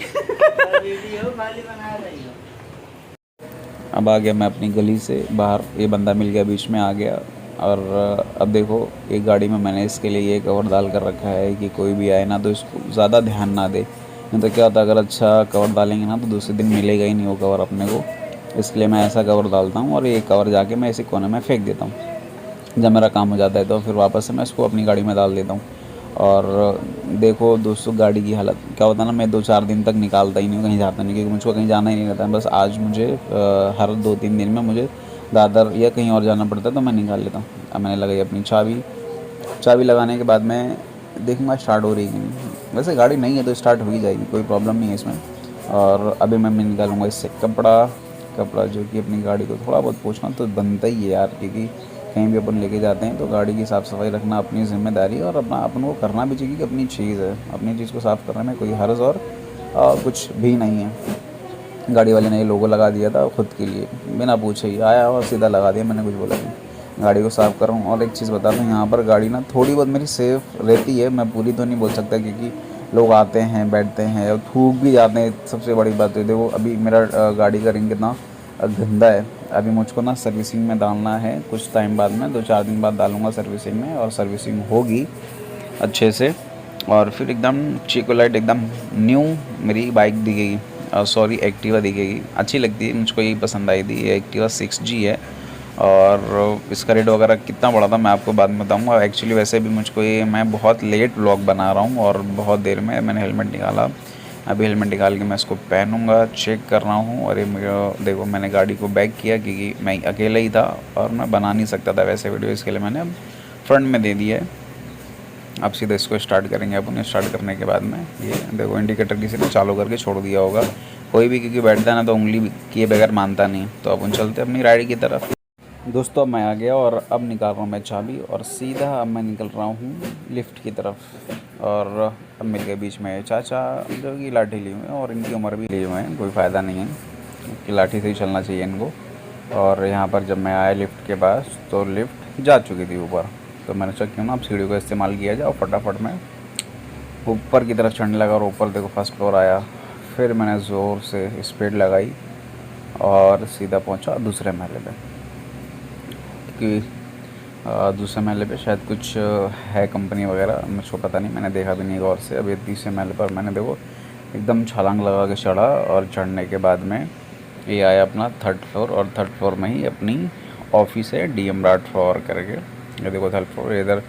Video खाली बना रही हो। अब आ गया मैं अपनी गली से बाहर, ये बंदा मिल गया, बीच में आ गया। और अब देखो एक गाड़ी में मैंने इसके लिए ये कवर डाल कर रखा है कि कोई भी आए ना तो इसको ज़्यादा ध्यान ना दे, नहीं तो क्या होता है अगर अच्छा कवर डालेंगे ना तो दूसरे दिन मिलेगा ही नहीं वो कवर अपने को। इसलिए मैं ऐसा कवर डालता हूँ और ये कवर जाके मैं इसी कोने में फेंक देता हूँ। जब मेरा काम हो जाता है तो फिर वापस से मैं इसको अपनी गाड़ी में डाल देता हूँ। और देखो दोस्तों गाड़ी की हालत क्या होता है ना, मैं 2-4 दिन तक निकालता ही नहीं हूँ, कहीं जाता नहीं, क्योंकि मुझको कहीं जाना ही नहीं रहता है। बस आज मुझे हर 2-3 दिन में मुझे दादर या कहीं और जाना पड़ता है तो मैं निकाल लेता हूँ। अब मैंने लगाई अपनी चाबी। चाबी लगाने के बाद मैं देखूँगा स्टार्ट हो रही है कि नहीं। वैसे गाड़ी नहीं है तो स्टार्ट हो ही जाएगी, कोई प्रॉब्लम नहीं है इसमें। और अभी मैं निकालूँगा इससे कपड़ा। कपड़ा जो कि अपनी गाड़ी को थोड़ा बहुत पोंछना तो बनता ही है यार, क्योंकि कहीं भी अपन लेके जाते हैं तो गाड़ी की साफ़ सफाई रखना अपनी ज़िम्मेदारी है और अपना अपन को करना भी चाहिए कि अपनी चीज़ है, अपनी चीज़ को साफ़ करने में कोई हर्ज और कुछ भी नहीं है। गाड़ी वाले ने ये लोगो लगा दिया था खुद के लिए, बिना पूछे ही आया और सीधा लगा दिया, मैंने कुछ बोला नहीं। गाड़ी को साफ़ कर रहा हूँ। और एक चीज़ बता दूँ, यहाँ पर गाड़ी ना थोड़ी बहुत मेरी सेफ़ रहती है, मैं पूरी तो नहीं बोल सकता क्योंकि लोग आते हैं बैठते हैं और थूक भी जाते हैं। सबसे बड़ी बात है देखो अभी मेरा गाड़ी का रिंग कितना गंदा है। अभी मुझको ना सर्विसिंग में डालना है कुछ टाइम बाद में, 2-4 दिन बाद डालूँगा सर्विसिंग में, और सर्विसिंग होगी अच्छे से और फिर एकदम चीको लाइट एकदम न्यू मेरी बाइक दिखेगी, सॉरी एक्टिवा दिखेगी। अच्छी लगती है मुझको, यही पसंद आई थी। ये एक्टिवा 6G है और इसका रेट वगैरह कितना पड़ा था मैं आपको बाद में बताऊँगा। एक्चुअली वैसे भी मुझको ये मैं बहुत लेट व्लॉग बना रहा हूँ और बहुत देर में मैंने हेलमेट निकाला। अभी हेलमेट निकाल के मैं इसको पहनूँगा, चेक कर रहा हूँ। और ये देखो मैंने गाड़ी को बैक किया क्योंकि मैं अकेला ही था और मैं बना नहीं सकता था वैसे वीडियो, इसके लिए मैंने अब फ्रंट में दे दिया है। अब सीधा इसको स्टार्ट करेंगे अपन। स्टार्ट करने के बाद में ये देखो इंडिकेटर किसी ने चालू करके छोड़ दिया होगा कोई भी, क्योंकि बैठता है ना तो उंगली किए बगैर मानता नहीं। तो अपन चलते अपनी राइड की तरफ। दोस्तों अब मैं आ गया और अब निकाल रहा हूँ मैं चाबी और सीधा अब मैं निकल रहा हूँ लिफ्ट की तरफ। और अब मिल गए बीच में चाचा जो कि लाठी लिए हुए हैं और इनकी उम्र भी लिए हुए हैं, कोई फ़ायदा नहीं है कि लाठी से ही चलना चाहिए इनको। और यहाँ पर जब मैं आया लिफ्ट के पास तो लिफ्ट जा चुकी थी ऊपर, तो मैंने सोचा क्यों ना अब सीढ़ियों का इस्तेमाल किया जाए और फटाफट मैं ऊपर की तरफ चढ़ने लगा। और ऊपर देखो फर्स्ट फ्लोर आया। फिर मैंने ज़ोर से स्पीड लगाई और सीधा पहुंचा दूसरे महले पे, क्योंकि दूसरे महले पे शायद कुछ है कंपनी वगैरह, मुझको पता नहीं, मैंने देखा भी नहीं गौर से। अभी तीसरे महले पर मैंने देखो एकदम छलांग लगा के चढ़ा और चढ़ने के बाद में ये आया अपना 3rd फ्लोर। और 3rd फ्लोर में ही अपनी ऑफिस है DM राठ फ्लोर करके। ये देखो 3rd फ्लोर इधर।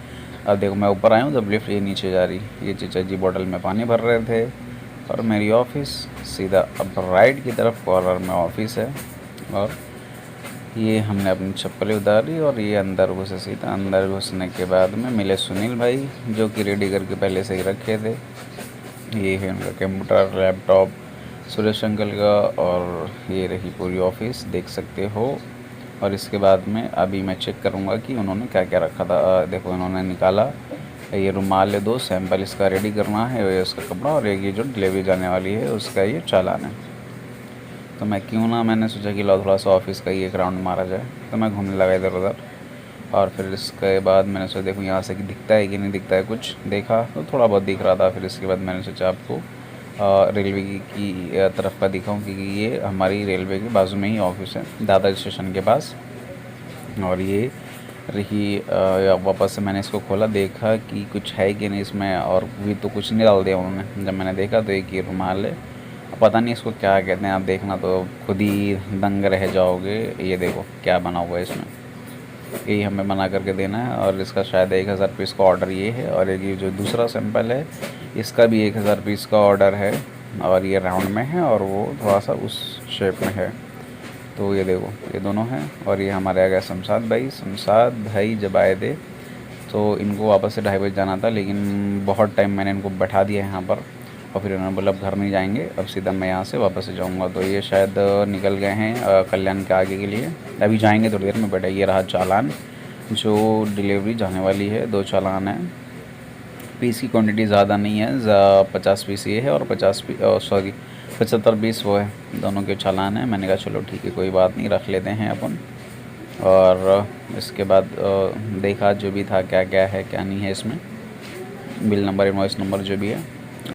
अब देखो मैं ऊपर आया हूँ जब लिफ्ट ये नीचे जा रही। ये चचा जी बोतल में पानी भर रहे थे और मेरी ऑफिस सीधा अब राइट की तरफ कॉर्नर में ऑफिस है। और ये हमने अपनी चप्पलें उतारी और ये अंदर घुसे। सीधा अंदर घुसने के बाद में मिले सुनील भाई जो कि रेडी करके पहले से ही रखे थे। ये है उनका कंप्यूटर लैपटॉप सुरेश अंकल का। और ये रही पूरी ऑफिस देख सकते हो। और इसके बाद में अभी मैं चेक करूँगा कि उन्होंने क्या क्या रखा था। देखो इन्होंने निकाला ये रुमाल है 2 सैंपल इसका रेडी करना है, ये उसका कपड़ा, और एक ये जो डिलीवरी जाने वाली है उसका ये चालान है। तो मैं क्यों ना मैंने सोचा कि लो थोड़ा सा ऑफिस का ही एक राउंड मारा जाए, तो मैं घूमने लगा इधर उधर। और फिर इसके बाद मैंने सोचा देखूँ यहाँ से कि दिखता है कि नहीं दिखता है। कुछ देखा तो थोड़ा बहुत दिख रहा था। फिर इसके बाद मैंने सोचा आपको रेलवे की तरफ का दिखाऊँ, क्योंकि ये हमारी रेलवे के बाजू में ही ऑफिस है दादर स्टेशन के पास। और ये रही वापस से मैंने इसको खोला, देखा कि कुछ है कि नहीं इसमें, और भी तो कुछ नहीं डाल दिया उन्होंने। जब मैंने देखा तो एक ये रुमाल है, पता नहीं इसको क्या कहते हैं, आप देखना तो खुद ही दंग रह जाओगे। ये देखो क्या बना हुआ है इसमें, यही हमें बना करके देना है। और इसका शायद 1000 पीस का ऑर्डर ये है। और एक ये जो दूसरा सैंपल है इसका भी 1000 पीस का ऑर्डर है। और ये राउंड में है और वो थोड़ा सा उस शेप में है। तो ये देखो ये दोनों हैं। और ये हमारे आ गया शमशाद भाई जब आए थे तो इनको वापस से 2:30 बजे जाना था, लेकिन बहुत टाइम मैंने इनको बैठा दिया यहाँ पर। और फिर उन्होंने बोला अब घर नहीं जाएंगे, अब सीधा मैं यहाँ से वापस से जाऊँगा। तो ये शायद निकल गए हैं कल्याण के आगे के लिए, अभी जाएंगे थोड़ी देर में। बैठा ये रहा चालान जो डिलीवरी जाने वाली है। 2 चालान है। पीस की क्वांटिटी ज़्यादा नहीं है, 50 पीस ये है और 75 पीस वो है। दोनों के चालान है। मैंने कहा चलो ठीक है कोई बात नहीं, रख लेते हैं अपन। और इसके बाद देखा जो भी था क्या क्या है क्या नहीं है इसमें, बिल नंबर इनवॉइस नंबर जो भी है।